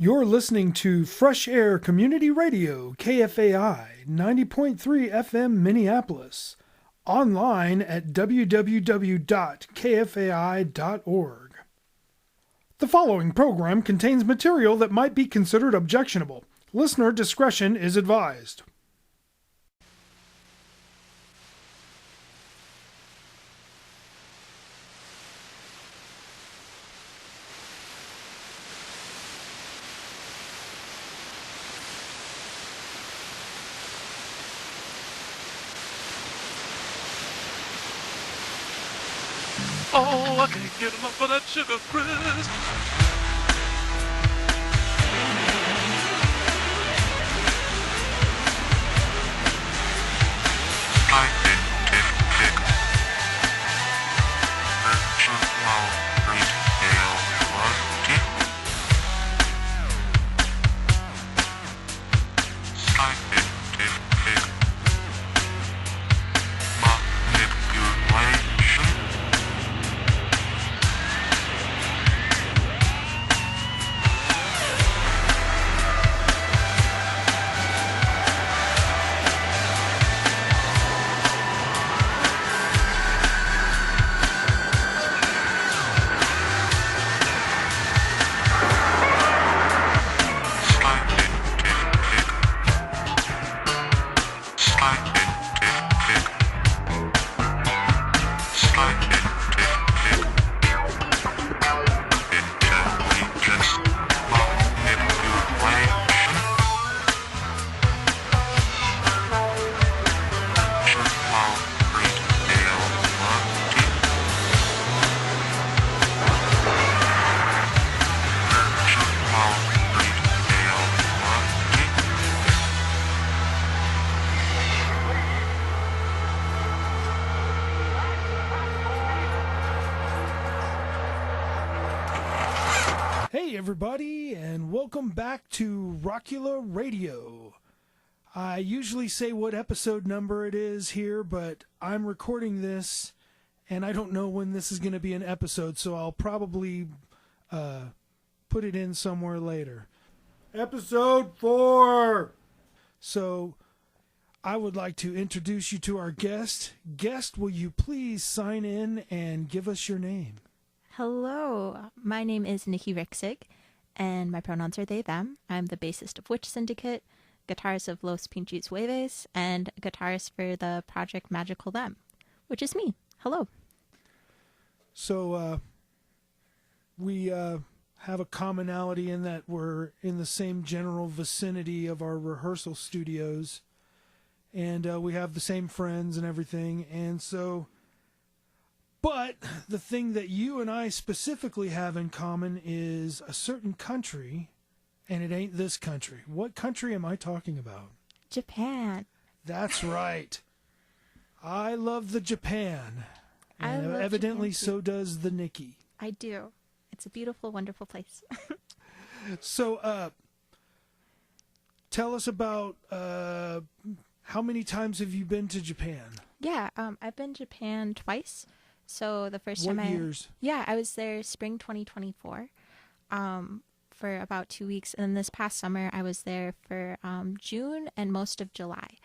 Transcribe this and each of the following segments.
You're listening to Fresh Air Community Radio, KFAI 90.3 FM Minneapolis, online at www.kfai.org. The following program contains material that might be considered objectionable. Listener discretion is advised. Oh, I can't get enough of that sugar crisp. Hey everybody, and welcome back to Rockula Radio. I usually say what episode number it is here, but I'm recording this, and I don't know when this is going to be an episode, so I'll probably put it in somewhere later. Episode 4! So, I would like to introduce you to our guest. Guest, will you please sign in and give us your name? Hello, my name is Nikki Rixig, and my pronouns are they, them. I'm the bassist of Witch Syndicate, guitarist of Los Pinches Hueves, and guitarist for the project Magical Them, which is me. Hello. So, we have a commonality in that we're in the same general vicinity of our rehearsal studios, and we have the same friends and everything, and so... But the thing that you and I specifically have in common is a certain country, and it ain't this country. What country am I talking about? Japan. That's right. I love the Japan. And I love evidently Japan so does the Nikki. I do. It's a beautiful, wonderful place. So, tell us about how many times have you been to Japan? Yeah, I've been to Japan twice. So the first What time years? Yeah, I was there spring 2024 for about 2 weeks. And then this past summer, I was there for June and most of July.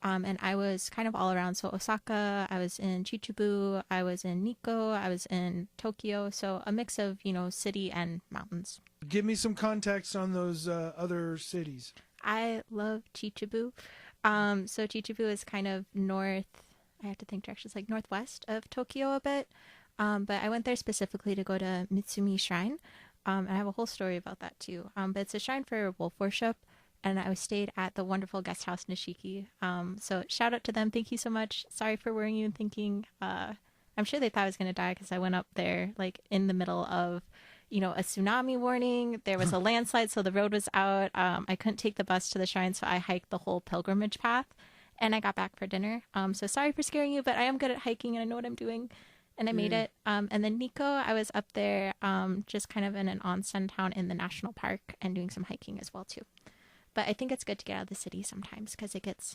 And I was kind of all around. So Osaka, I was in Chichibu, I was in Nikko, I was in Tokyo. So a mix of, city and mountains. Give me some context on those other cities. I love Chichibu. So Chichibu is kind of north. I have to think directions, like northwest of Tokyo a bit. But I went there specifically to go to Mitsumi Shrine. And I have a whole story about that too. But it's a shrine for wolf worship. And I stayed at the wonderful guest house Nishiki. So shout out to them. Thank you so much. Sorry for worrying you and thinking. I'm sure they thought I was going to die because I went up there like in the middle of, a tsunami warning. There was a landslide, so the road was out. I couldn't take the bus to the shrine, so I hiked the whole pilgrimage path. And I got back for dinner. So sorry for scaring you, but I am good at hiking and I know what I'm doing. And I made it. And then Nikko, I was up there just kind of in an onsen town in the national park and doing some hiking as well, too. But I think it's good to get out of the city sometimes because it gets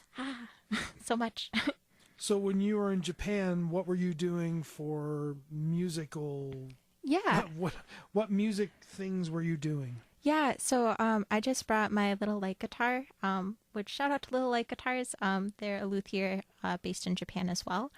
so much. So when you were in Japan, what were you doing for musical? Yeah. What music things were you doing? Yeah, so I just brought my Little Light guitar, which shout out to Little Light Guitars. They're a luthier based in Japan as well,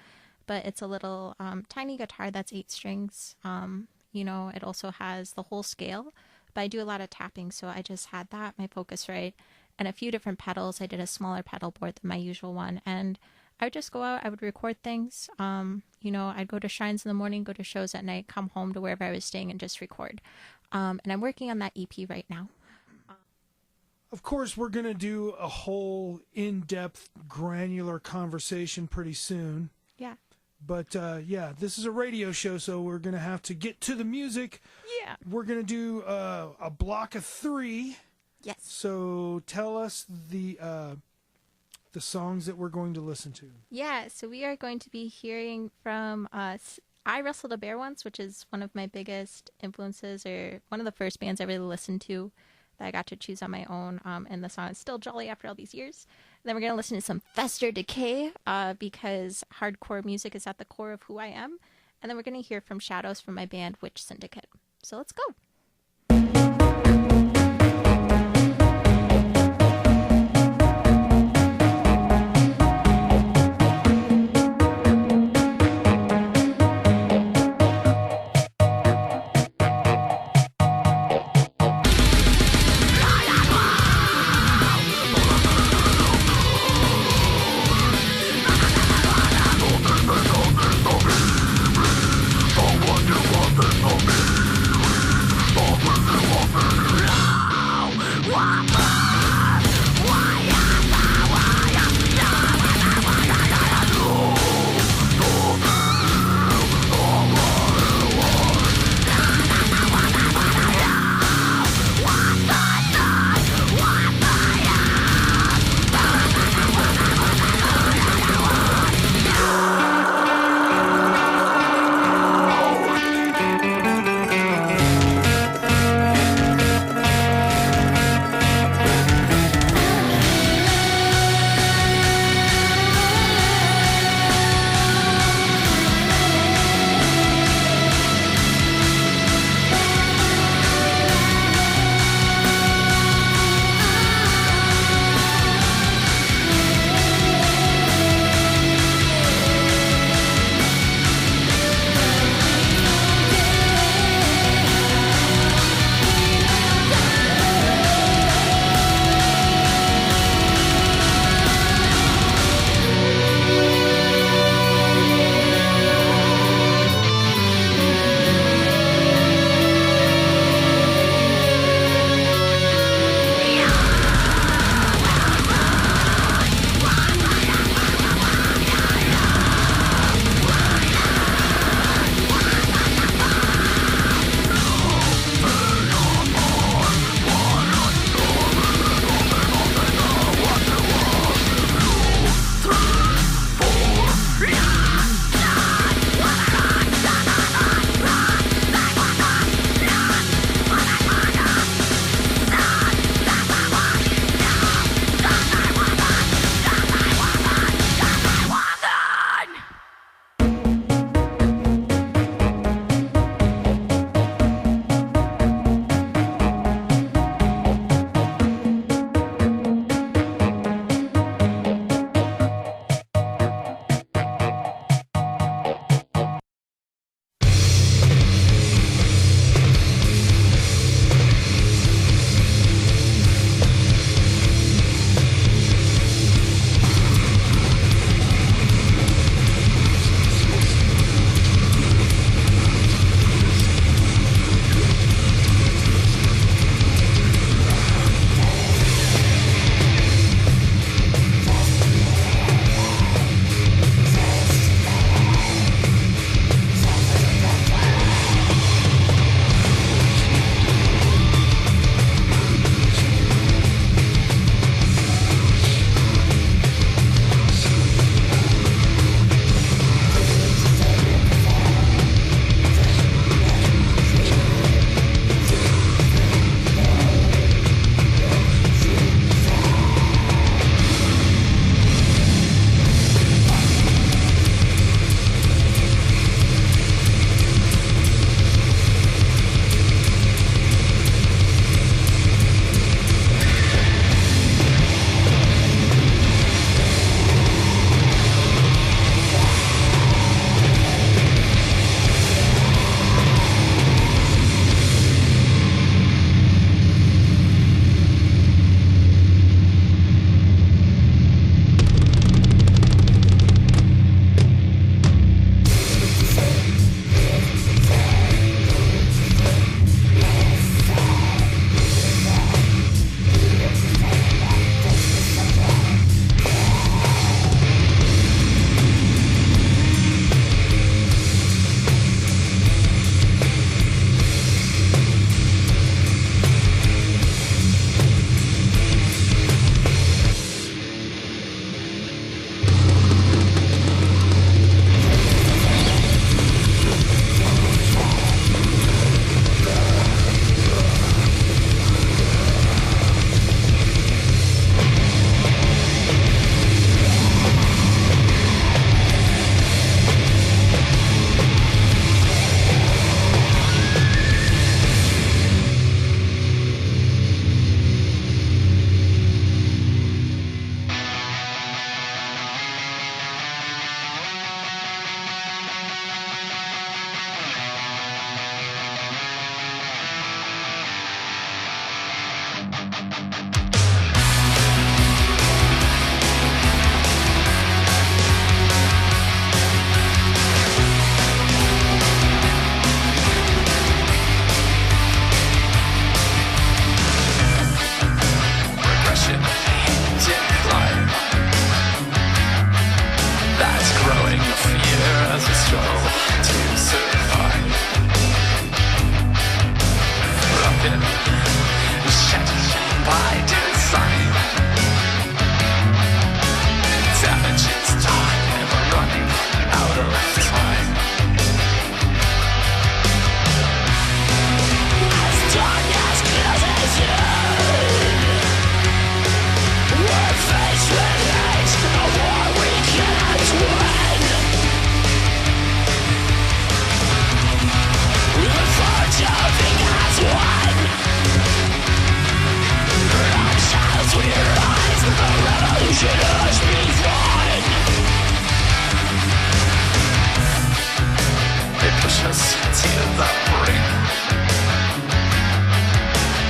but it's a little tiny guitar that's 8 strings. It also has the whole scale, but I do a lot of tapping, so I just had that, my Focusrite, and a few different pedals. I did a smaller pedal board than my usual one, and I would just go out, I would record things. I'd go to shrines in the morning, go to shows at night, come home to wherever I was staying and just record. And I'm working on that EP right now. Of course, we're going to do a whole in-depth, granular conversation pretty soon. Yeah. But this is a radio show, so we're going to have to get to the music. Yeah. We're going to do a block of 3. Yes. So tell us the songs that we're going to listen to. Yeah, so we are going to be hearing from I Wrestled a Bear Once, which is one of my biggest influences, or one of the first bands I really listened to that I got to choose on my own, and the song is still jolly after all these years. And then we're going to listen to some Fester Decay, because hardcore music is at the core of who I am. And then we're going to hear from Shadows from my band Witch Syndicate. So let's go. They push us to the brink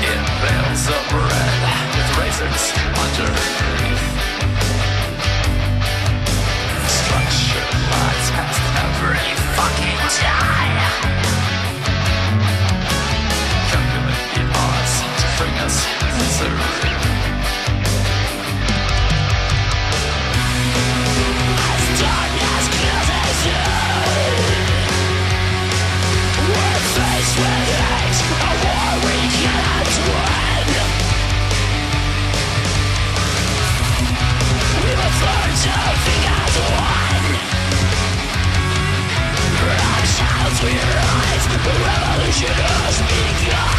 in bales of bread with razors underneath. Structured lies past every fucking time. Calculate the odds to bring us misery. As darkness closes in, we're faced with hate, a war we cannot win. We must learn to think as one. From shadows we rise, the revolution has begun.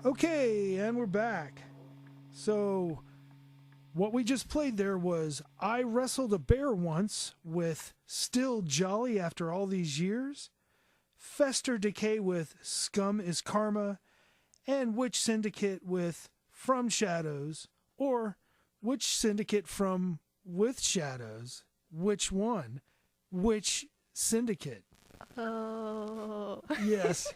Okay, and we're back. So, what we just played there was I Wrestled a Bear Once with Still Jolly After All These Years, Fester Decay with Scum is Karma, and Witch Syndicate with From Shadows, or Witch Syndicate from With Shadows. Which one? Which Syndicate? Oh. Yes.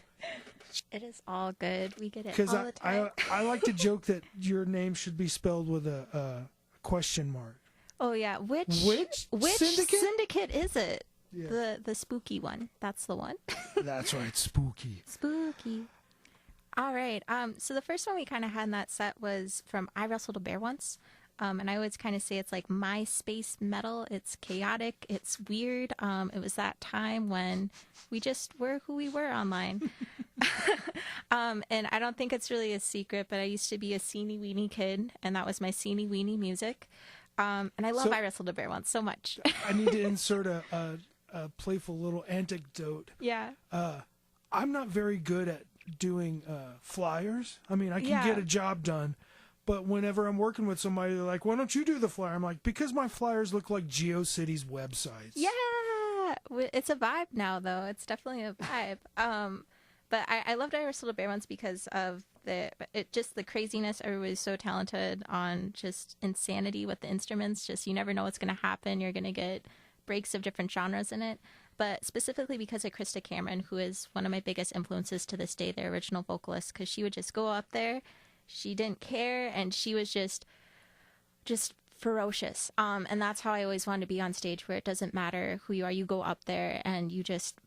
It is all good. We get it Because all the time. I like to joke that your name should be spelled with a question mark. Oh yeah, which Syndicate? syndicate is it? Yeah. The spooky one. That's the one. That's right, spooky. Spooky. All right. So the first one we kind of had in that set was from I Wrestled a Bear Once. And I always kind of say it's like my space metal. It's chaotic. It's weird. It was that time when we just were who we were online. And I don't think it's really a secret, but I used to be a teeny weeny kid, and that was my teeny weeny music. And I love I Wrestled a Bear Once so much. I need to insert a playful little anecdote. Yeah. I'm not very good at doing flyers. I mean, I can get a job done. But whenever I'm working with somebody, they're like, why don't you do the flyer? I'm like, because my flyers look like GeoCities websites. Yeah. It's a vibe now, though. It's definitely a vibe. But I loved I Wrestled a Bear Once because of just the craziness. Everybody's so talented on just insanity with the instruments. Just you never know what's going to happen. You're going to get breaks of different genres in it. But specifically because of Krista Cameron, who is one of my biggest influences to this day, the original vocalist, because she would just go up there. She didn't care, and she was just ferocious. And that's how I always wanted to be on stage, where it doesn't matter who you are. You go up there and you just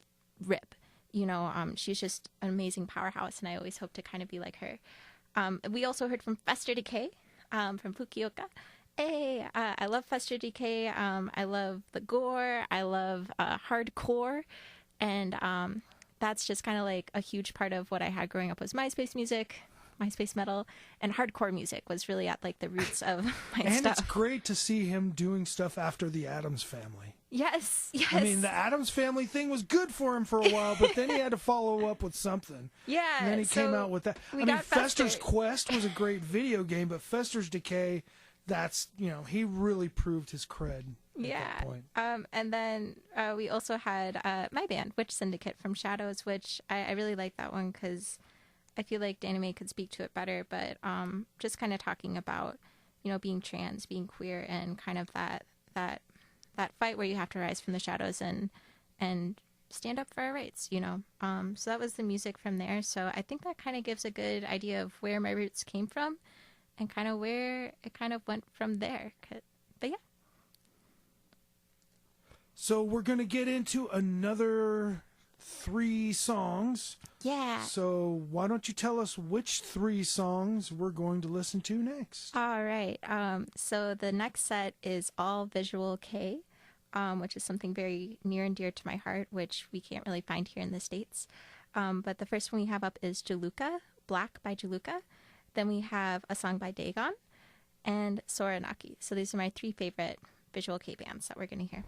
rip. You know, she's just an amazing powerhouse, and I always hope to kind of be like her. We also heard from Fester Decay, from Fukuoka. Hey, I love Fester Decay. I love the gore. I love hardcore. And that's just kind of like a huge part of what I had growing up was MySpace music. my space metal and hardcore music was really at like the roots of my And stuff. it's great to see him doing stuff after the Addams Family. Yes. I mean, the Addams Family thing was good for him for a while, but then he had to follow up with something. Yeah. And then he came out with that. I mean, got Fester's Fester. Quest was a great video game, but Fester's Decay, that's, he really proved his cred at that point. And then we also had my band, Witch Syndicate from Shadows, which I really like that one because I feel like Danime could speak to it better, but just kind of talking about, being trans, being queer, and kind of that fight where you have to rise from the shadows and stand up for our rights, So that was the music from there. So I think that kind of gives a good idea of where my roots came from and kind of where it kind of went from there. But yeah. So we're going to get into another 3 songs. Yeah. So why don't you tell us which 3 songs we're going to listen to next? All right. So the next set is all visual K, which is something very near and dear to my heart, which we can't really find here in the States. But the first one we have up is Jaluka, Black by Jaluka. Then we have a song by Dagon and Soranaki. So these are my 3 favorite visual K bands that we're going to hear.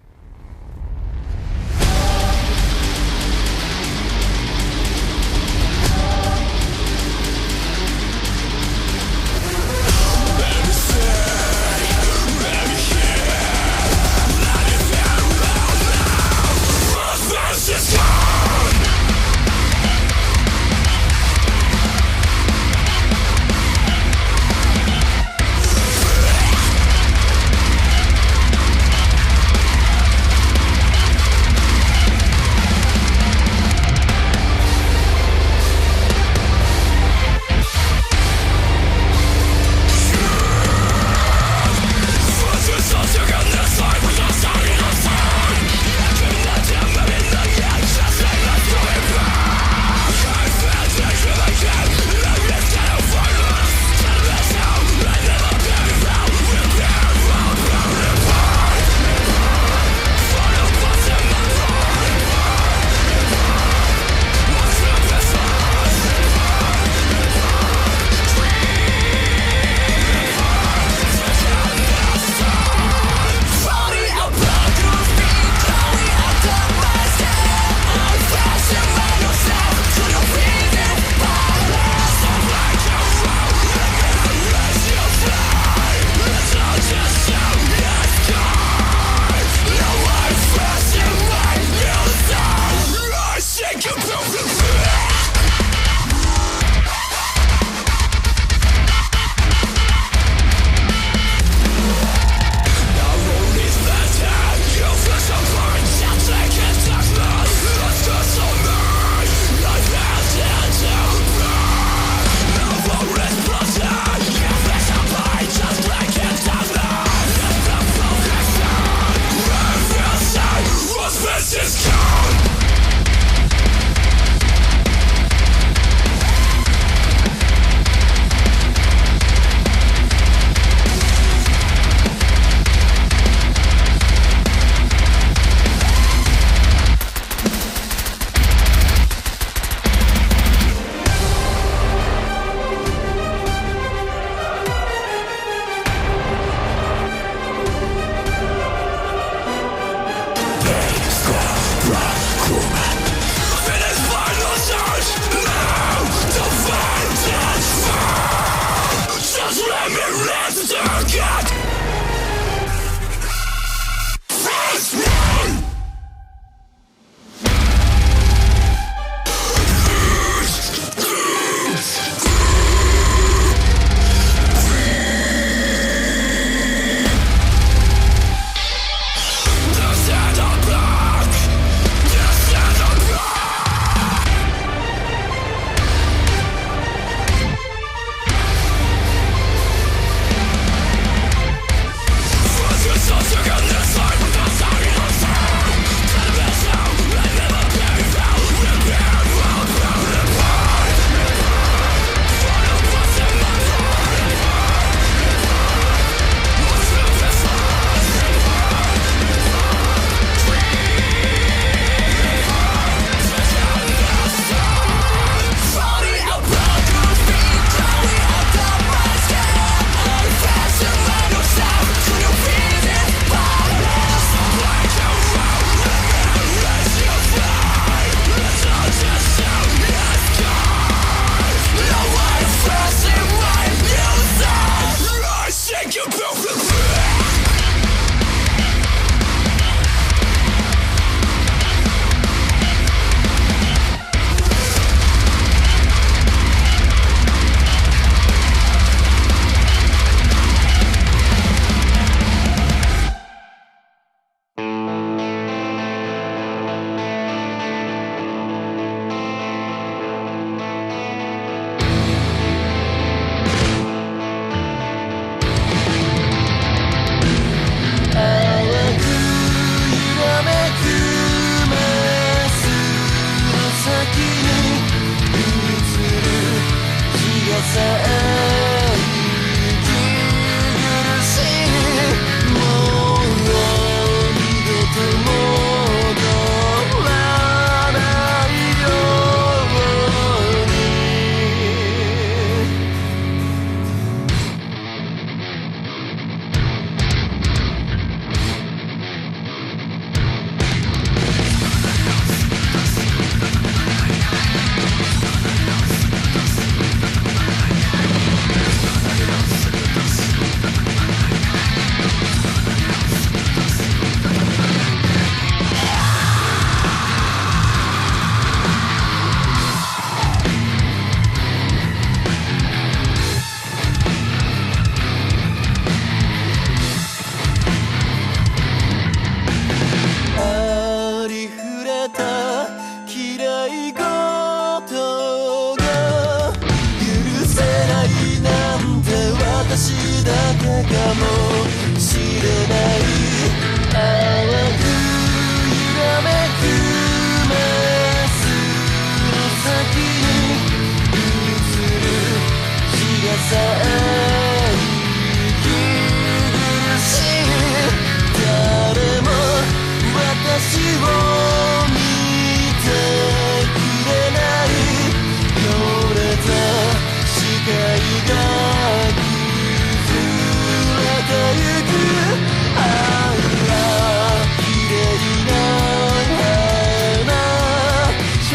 私だけかもしれない淡く揺らめくメスの先に映る日がさえ息苦しい誰も私を見てくれない汚れた視界が崩れてゆくああ綺麗な花食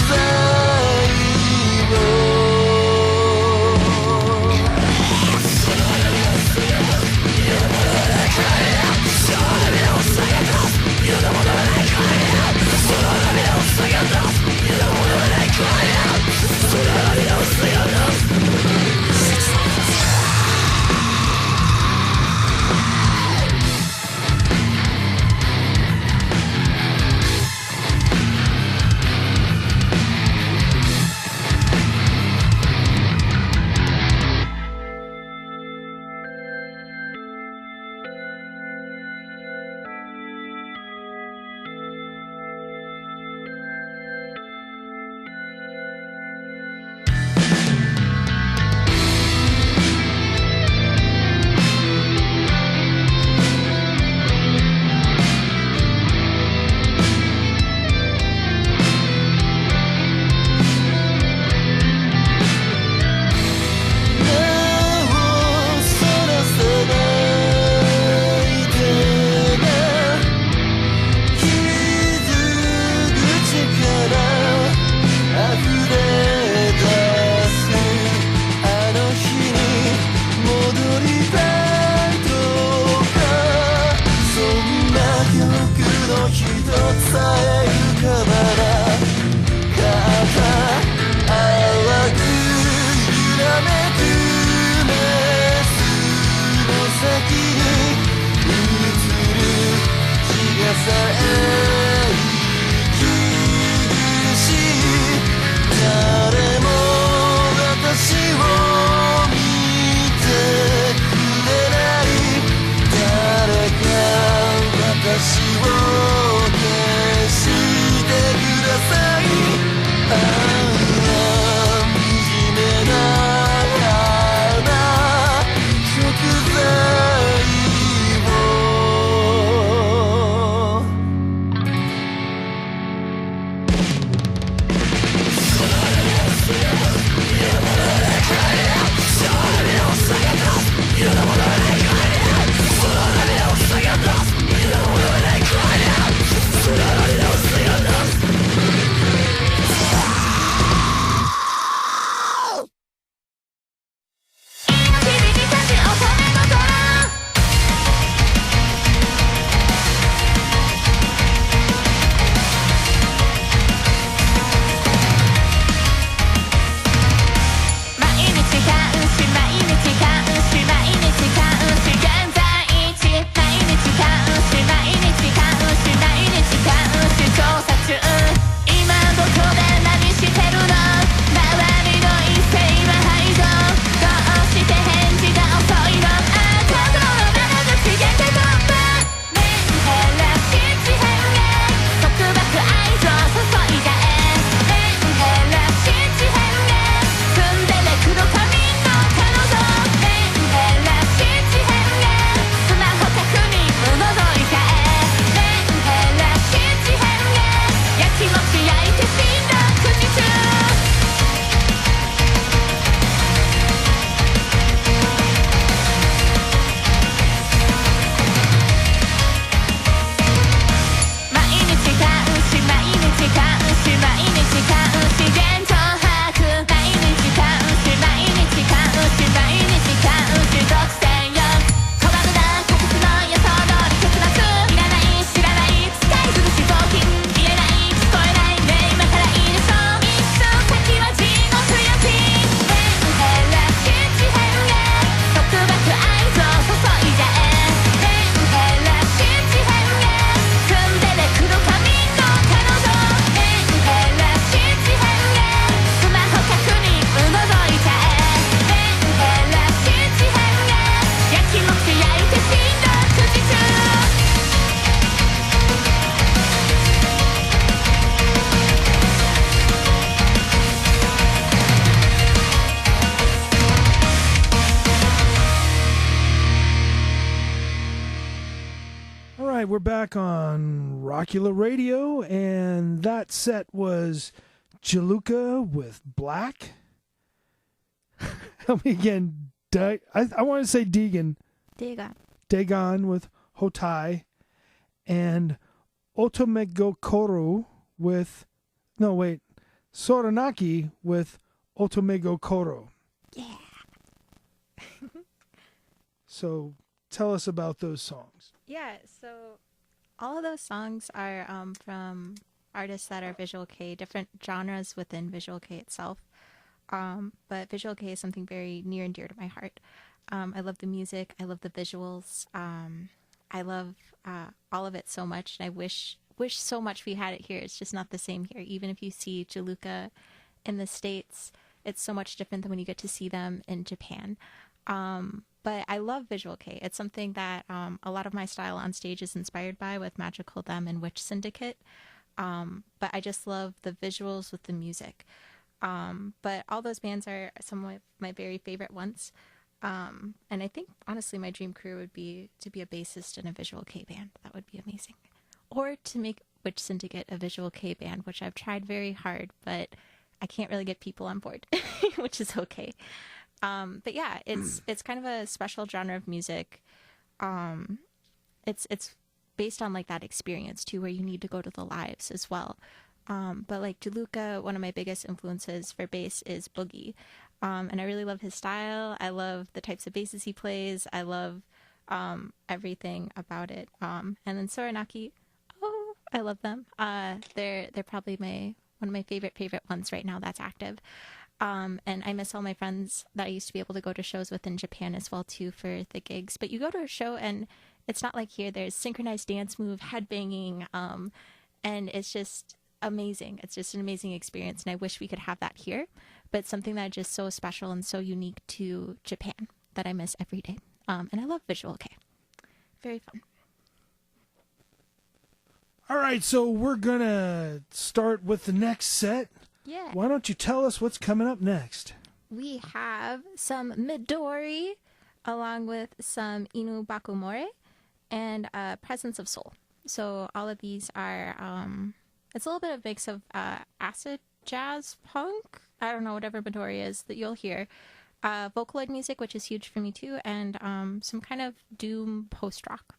材をSix right, we're back on Rockula Radio, and that set was Jaluka with Black. Help me again. I want to say Deegan. Dagon with Hotai, and Otomegokoro with... No, wait. Soranaki with Otomegokoro. Yeah. So tell us about those songs. Yeah, so all of those songs are from artists that are Visual Kei, different genres within Visual Kei itself. But Visual Kei is something very near and dear to my heart. I love the music. I love the visuals. I love all of it so much. And I wish so much we had it here. It's just not the same here. Even if you see Jaluka in the States, it's so much different than when you get to see them in Japan. But I love Visual Kei. It's something that a lot of my style on stage is inspired by with Magical Them and Witch Syndicate. But I just love the visuals with the music. But all those bands are some of my very favorite ones. And I think, honestly, my dream career would be to be a bassist in a Visual Kei band. That would be amazing. Or to make Witch Syndicate a Visual Kei band, which I've tried very hard, but I can't really get people on board, which is okay. But yeah, it's kind of a special genre of music. It's based on like that experience too, where you need to go to the lives as well. But like Jaluka, one of my biggest influences for bass is Boogie. And I really love his style. I love the types of basses he plays. I love everything about it. And then Soranaki, oh, I love them. They're probably one of my favorite ones right now that's active. And I miss all my friends that I used to be able to go to shows with in Japan as well too for the gigs. But you go to a show and it's not like here. There's synchronized dance move, headbanging, and it's just amazing. It's just an amazing experience, and I wish we could have that here. But it's something that is just so special and so unique to Japan that I miss every day. And I love Visual Kei. Very fun. All right, so we're going to start with the next set. Yeah. Why don't you tell us what's coming up next? We have some Midori, along with some Inu Bakumore, and Presence of Soul. So all of these are, it's a little bit of a mix of acid jazz punk, I don't know, whatever Midori is that you'll hear. Vocaloid music, which is huge for me too, and some kind of doom post-rock.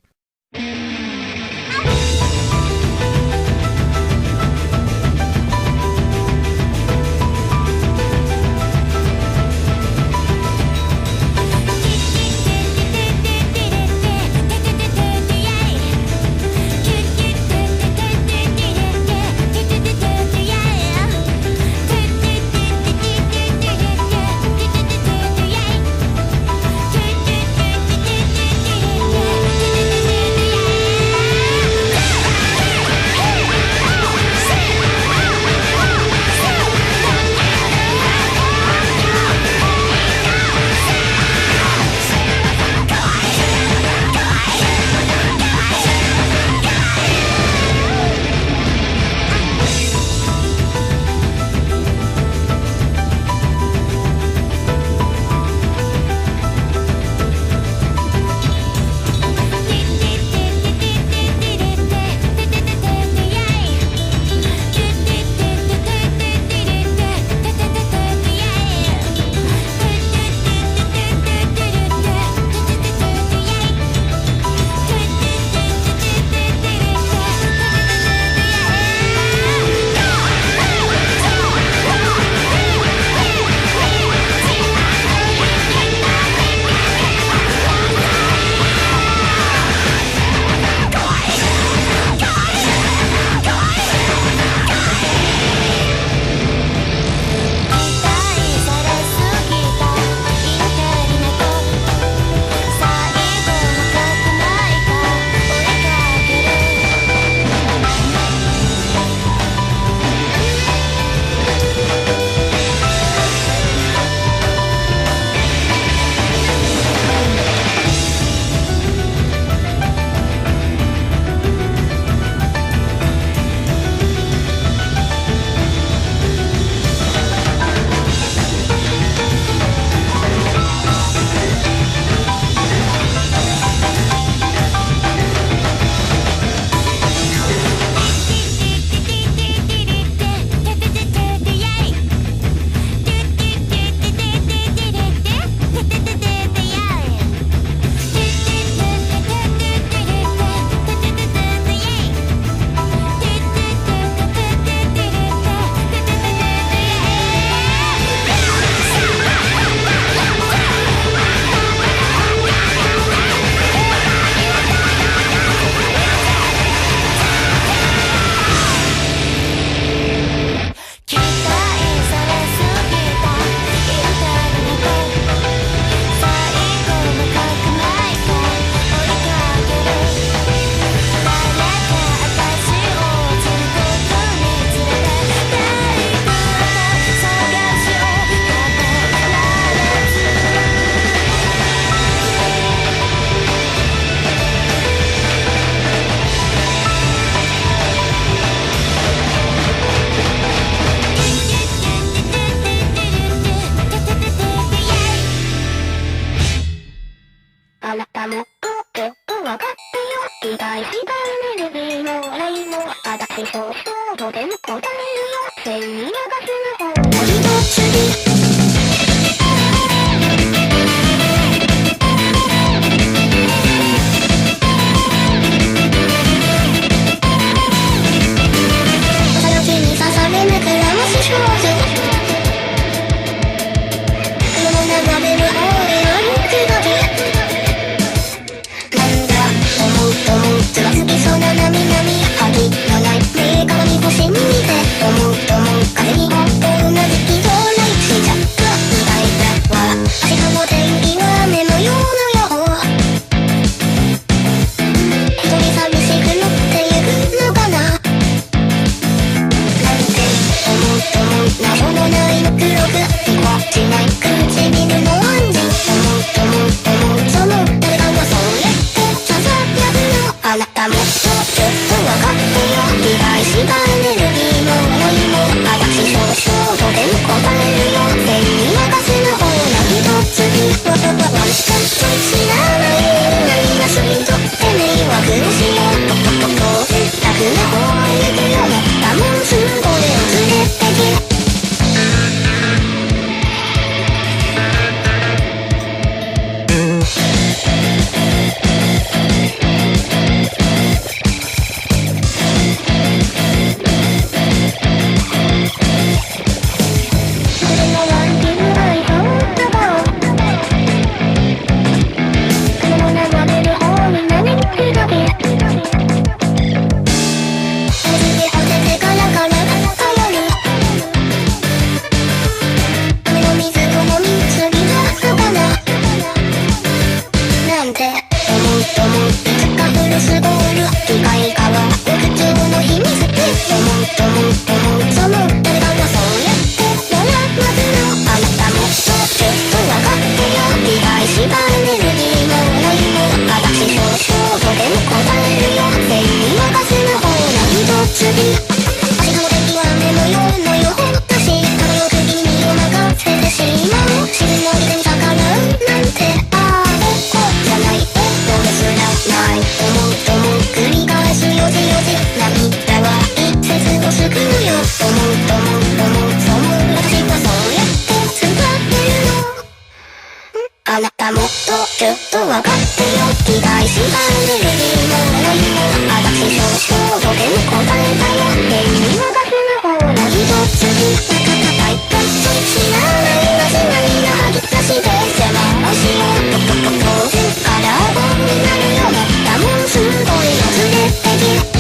あなたもっとちょっと分かってよ期待したエネルギーのないもの私少々とでも答えたよ電気はガスの方が一つ高いかつ知らない間違いが吐き出して狭足をトトトトカラーボンになるようだもんすごい忘れてき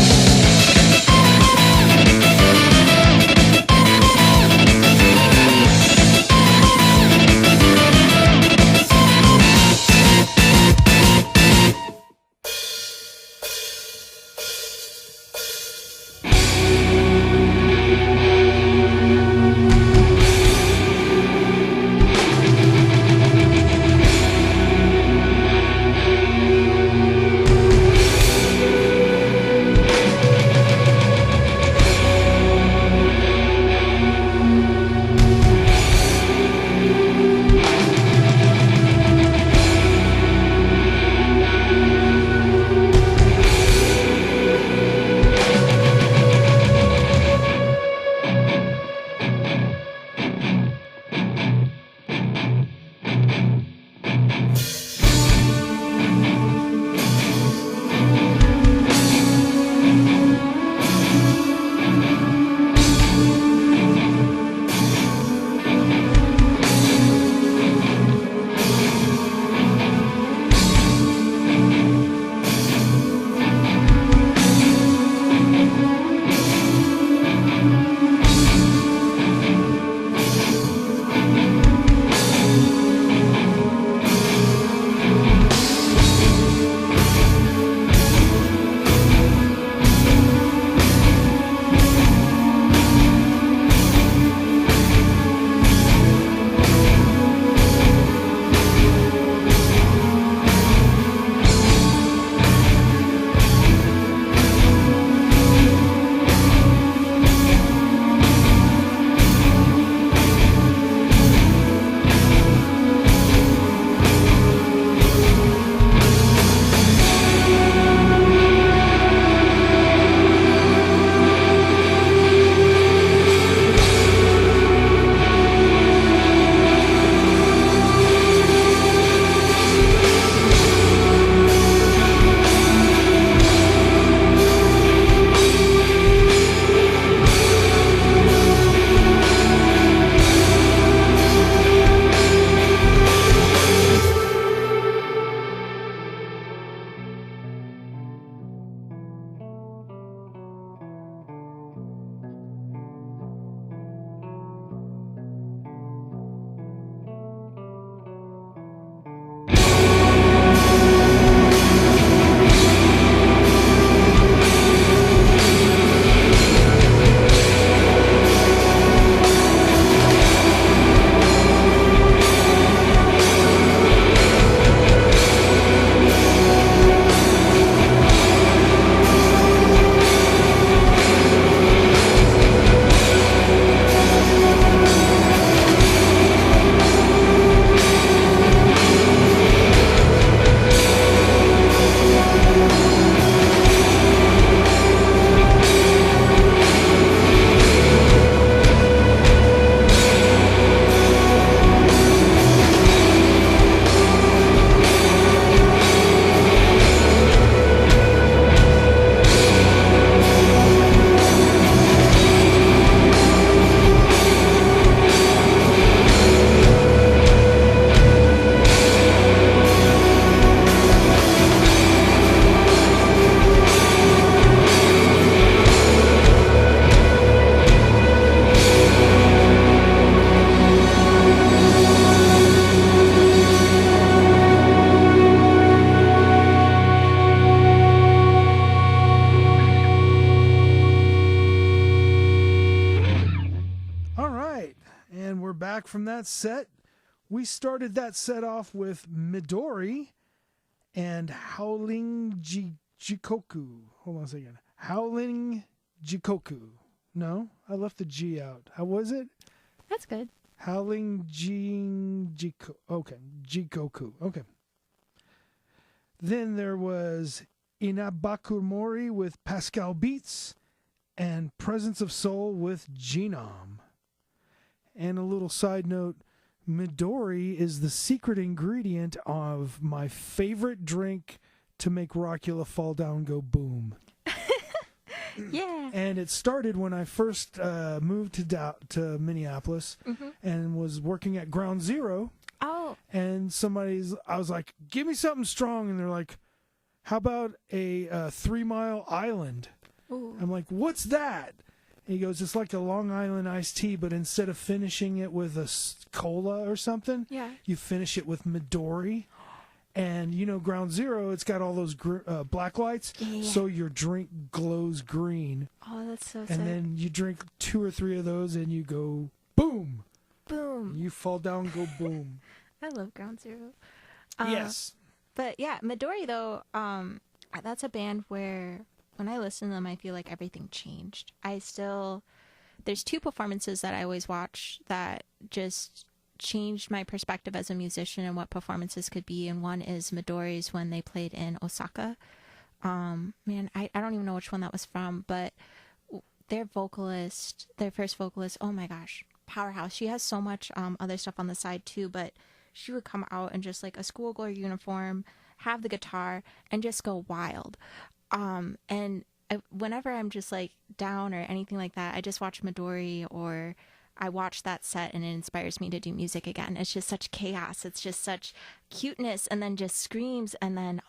From that set, we started that set off with Midori and Howling Jikoku. Hold on a second. Howling Jikoku. No, I left the G out. How was it? That's good. Howling Jikoku. Okay, Jikoku. Okay. Then there was Inabakumori with Pascal Beats and Presence of Soul with Genome. And a little side note, Midori is the secret ingredient of my favorite drink to make Rockula fall down, go boom. Yeah. And it started when I first moved to Minneapolis and was working at Ground Zero. Oh. And I was like, give me something strong. And they're like, how about a 3 Mile Island? Ooh. I'm like, what's that? And he goes, it's like a Long Island iced tea, but instead of finishing it with a cola or something, Yeah. you finish it with Midori. And, you know, Ground Zero, it's got all those black lights, Yeah. so your drink glows green. Oh, that's so sick. And then you drink 2 or 3 of those, and you go, boom! Boom. You fall down, go boom. I love Ground Zero. Yes. But yeah, Midori though, that's a band where when I listen to them, I feel like everything changed. There's 2 performances that I always watch that just changed my perspective as a musician and what performances could be. And one is Midori's when they played in Osaka. Man, I don't even know which one that was from, but their first vocalist, oh my gosh, powerhouse. She has so much other stuff on the side too, but she would come out in just like a schoolgirl uniform, have the guitar, and just go wild. Whenever I'm just like down or anything like that, I just watch Midori or I watch that set and it inspires me to do music again. It's just such chaos. It's just such cuteness and then just screams and then,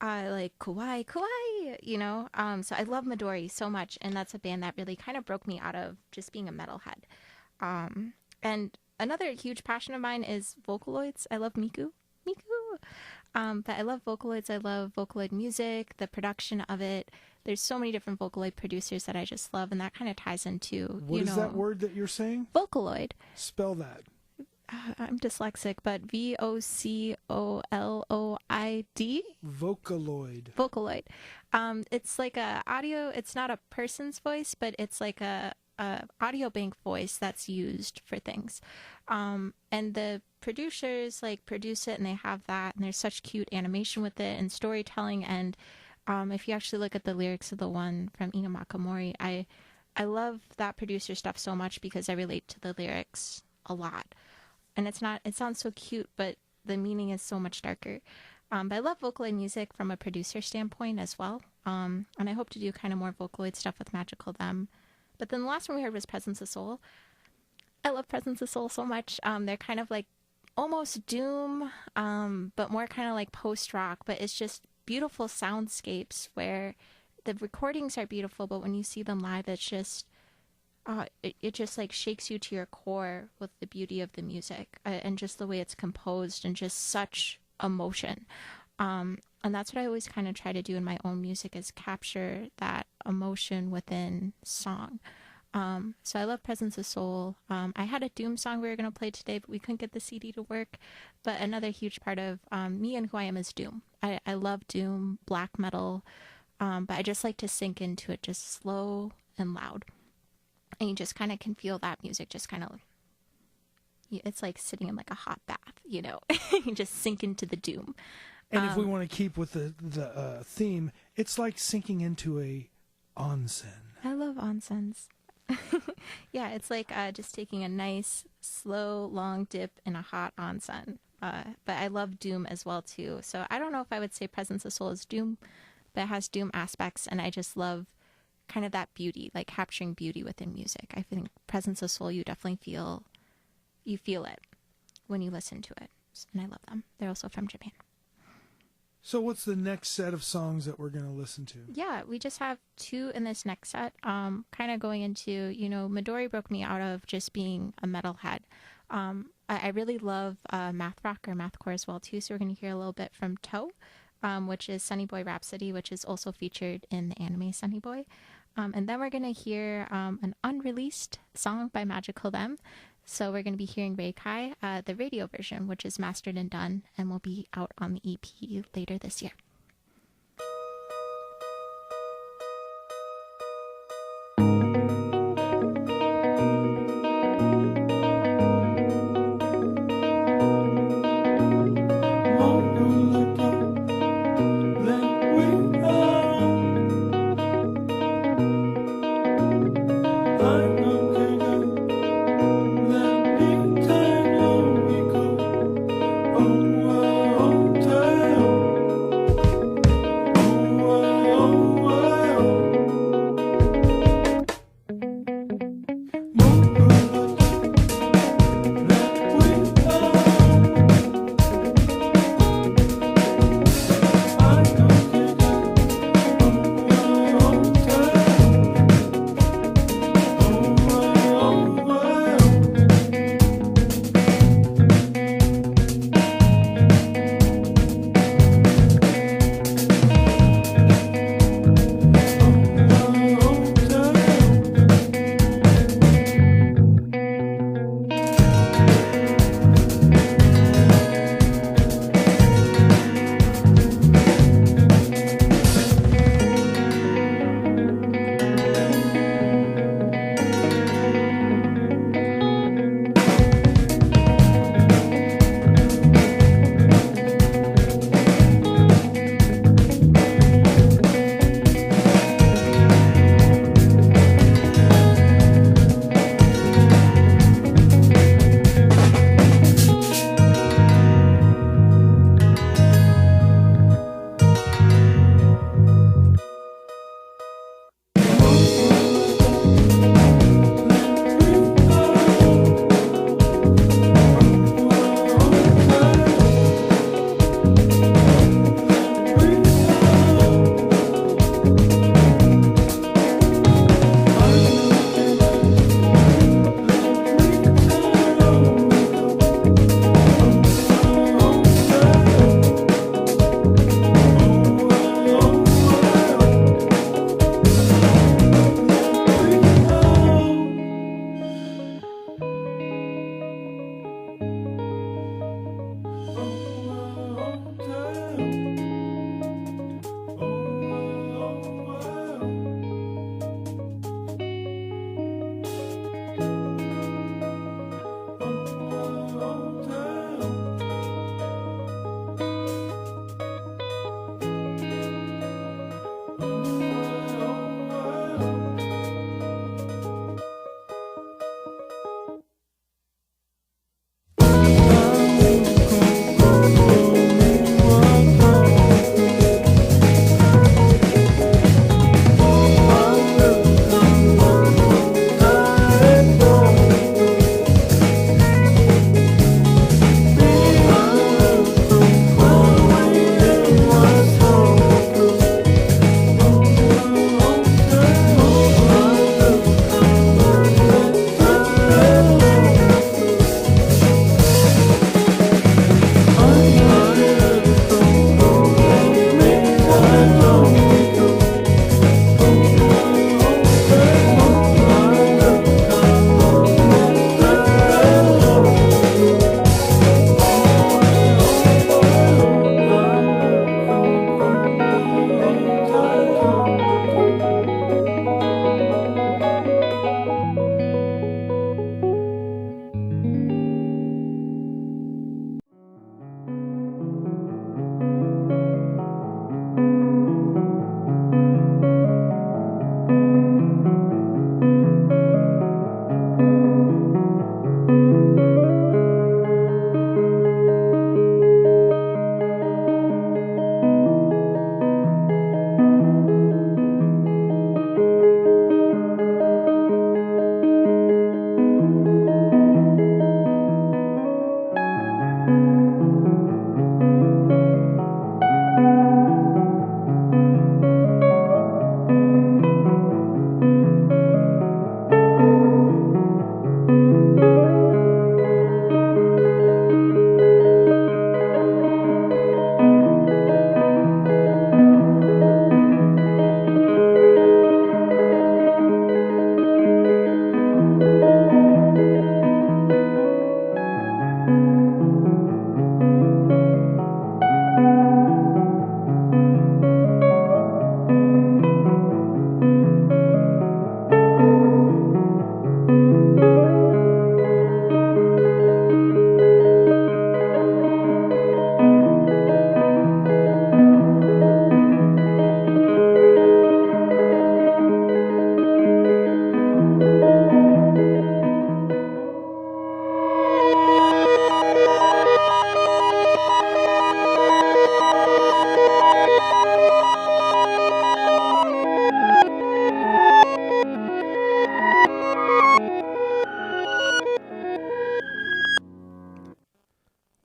like kawaii, kawaii, you know? So I love Midori so much. And that's a band that really kind of broke me out of just being a metalhead. And another huge passion of mine is Vocaloids. I love Miku. But I love Vocaloids. I love Vocaloid music, the production of it. There's so many different Vocaloid producers that I just love, and that kind of ties into, What is that word that you're saying? Vocaloid. Spell that. I'm dyslexic, but Vocoloid. Vocaloid. It's like a audio. It's not a person's voice, but it's like a audio bank voice that's used for things. And the producers like produce it, and they have that, and there's such cute animation with it and storytelling. And if you actually look at the lyrics of the one from Ina Makamori, I love that producer stuff so much because I relate to the lyrics a lot. And it sounds so cute, but the meaning is so much darker. But I love Vocaloid music from a producer standpoint as well. And I hope to do kind of more Vocaloid stuff with Magical Them. But then the last one we heard was Presence of Soul. I love Presence of Soul so much. They're kind of like almost doom, but more kind of like post-rock. But it's just beautiful soundscapes where the recordings are beautiful, but when you see them live, it's just... it just like shakes you to your core with the beauty of the music and just the way it's composed and just such emotion. And that's what I always kind of try to do in my own music is capture that emotion within song. So I love Presence of Soul. I had a Doom song we were going to play today, but we couldn't get the CD to work. But another huge part of me and who I am is Doom. I love Doom, black metal, but I just like to sink into it just slow and loud. And you just kind of can feel that music just kind of, it's like sitting in like a hot bath, you know, you just sink into the doom. And if we want to keep with the theme, it's like sinking into a onsen. I love onsens. Yeah, it's like just taking a nice, slow, long dip in a hot onsen. But I love doom as well, too. So I don't know if I would say Presence of Soul is doom, but it has doom aspects. And I just love kind of that beauty, like capturing beauty within music. I think Presence of Soul, you definitely feel it when you listen to it. And I love them. They're also from Japan. So what's the next set of songs that we're going to listen to? Yeah, we just have 2 in this next set. Kind of going into, you know, Midori broke me out of just being a metalhead. I really love math rock or mathcore as well, too. So we're going to hear a little bit from Toe, which is Sunny Boy Rhapsody, which is also featured in the anime Sunny Boy. And then we're going to hear an unreleased song by Magical Them. So we're going to be hearing Reikai, the radio version, which is mastered and done, and will be out on the EP later this year. I know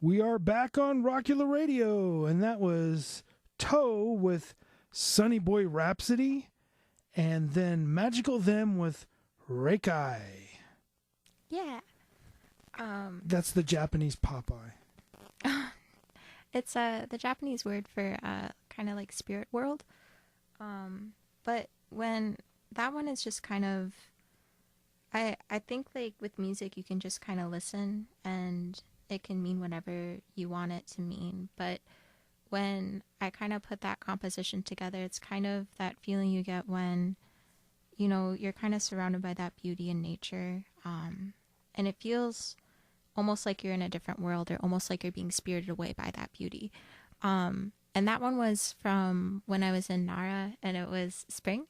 We are back on Rockula Radio, and that was Toe with Sunny Boy Rhapsody, and then Magical Them with Reikai. Yeah. That's the Japanese Popeye. It's the Japanese word for kind of like spirit world. But when that one is just kind of, I think like with music you can just kind of listen and it can mean whatever you want it to mean. But when I kind of put that composition together, it's kind of that feeling you get when, you know, you're kind of surrounded by that beauty in nature. And it feels almost like you're in a different world, or almost like you're being spirited away by that beauty. And that one was from when I was in Nara, and it was spring.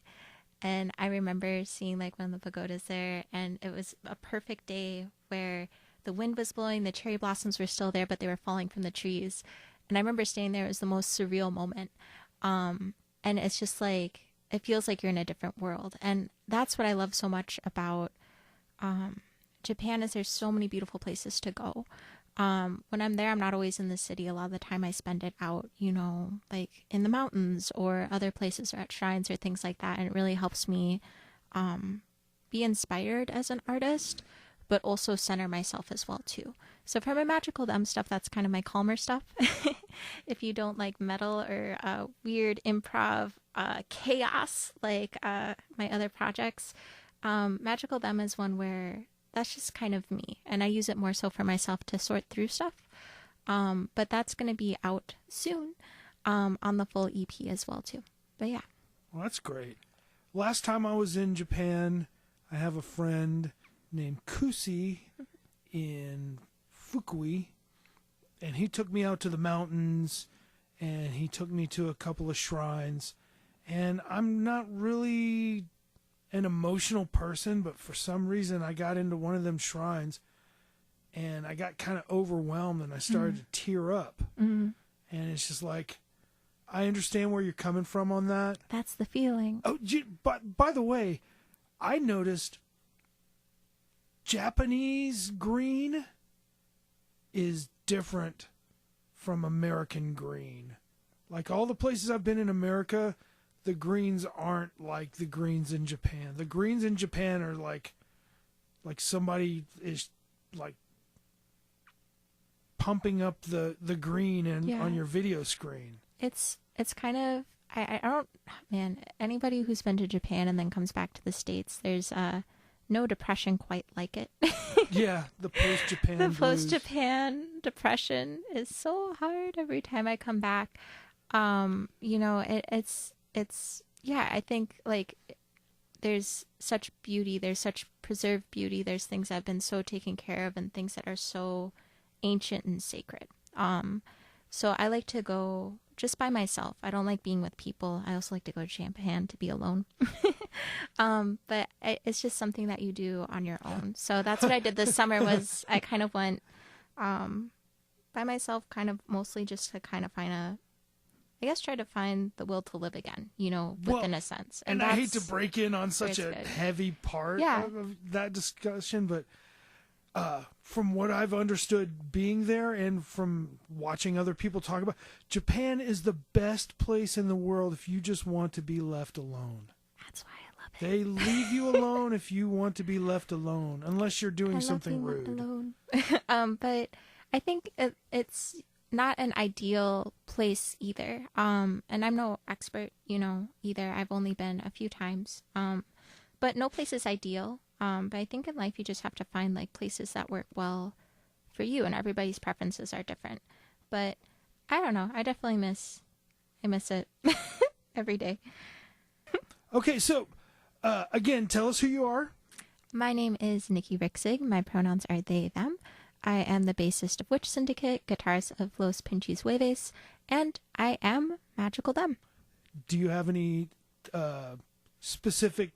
And I remember seeing like one of the pagodas there, and it was a perfect day where the wind was blowing, the cherry blossoms were still there, but they were falling from the trees. And I remember staying there. It was the most surreal moment. And it's just like, it feels like you're in a different world. And that's what I love so much about Japan, is there's so many beautiful places to go. When I'm there, I'm not always in the city. A lot of the time I spend it out, you know, like in the mountains or other places, or at shrines or things like that. And it really helps me be inspired as an artist, but also center myself as well too. So for my Magical Them stuff, that's kind of my calmer stuff. If you don't like metal or weird improv chaos like my other projects, Magical Them is one where that's just kind of me, and I use it more so for myself to sort through stuff. But that's going to be out soon on the full EP as well too. But yeah. Well, that's great. Last time I was in Japan, I have a friend named Kusi in Fukui, and he took me out to the mountains, and he took me to a couple of shrines. And I'm not really an emotional person, but for some reason I got into one of them shrines and I got kind of overwhelmed, and I started to tear up. And it's just like, I understand where you're coming from on that. That's the feeling. Oh, but by the way, I noticed Japanese green is different from American green. Like all the places I've been in America, the greens aren't like the greens in Japan. The greens in Japan are like somebody is like pumping up the green on your video screen. It's kind of, I don't, man, anybody who's been to Japan and then comes back to the States, there's no depression quite like it. Yeah, the post-Japan The blues. post-Japan depression is so hard every time I come back. You know, it's yeah, I think like there's such beauty, there's such preserved beauty, there's things that have been so taken care of, and things that are so ancient and sacred. So I like to go just by myself. I don't like being with people. I also like to go to Japan to be alone. But it's just something that you do on your own. So that's what I did this summer. Was I kind of went by myself, kind of mostly just to kind of try to find the will to live again, you know, within a sense. And I hate to break in on such a heavy part of that discussion, but from what I've understood being there and from watching other people talk about, Japan is the best place in the world if you just want to be left alone. That's why I love it. They leave you alone if you want to be left alone, unless you're doing something rude. Alone. But I think it's not an ideal place either. And I'm no expert, you know, either. I've only been a few times. But no place is ideal. But I think in life you just have to find like places that work well for you, and everybody's preferences are different. But I don't know. I definitely miss it every day. Okay, so again, tell us who you are. My name is Nikki Rixig. My pronouns are they, them. I am the bassist of Witch Syndicate, guitarist of Los Pinches Hueves, and I am Magical Them. Do you have any specific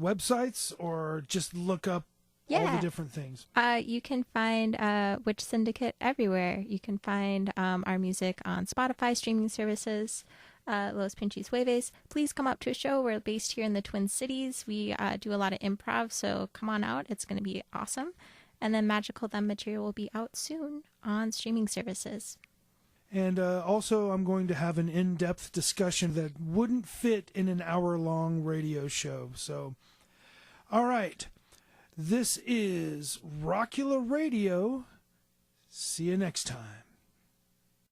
websites, or just look up all the different things? You can find Witch Syndicate everywhere. You can find our music on Spotify, streaming services, Los Pinches Hueves. Please come up to a show. We're based here in the Twin Cities. We do a lot of improv, so come on out. It's going to be awesome. And then Magical Them material will be out soon on streaming services. And also, I'm going to have an in-depth discussion that wouldn't fit in an hour-long radio show. So, all right. This is Rockula Radio. See you next time.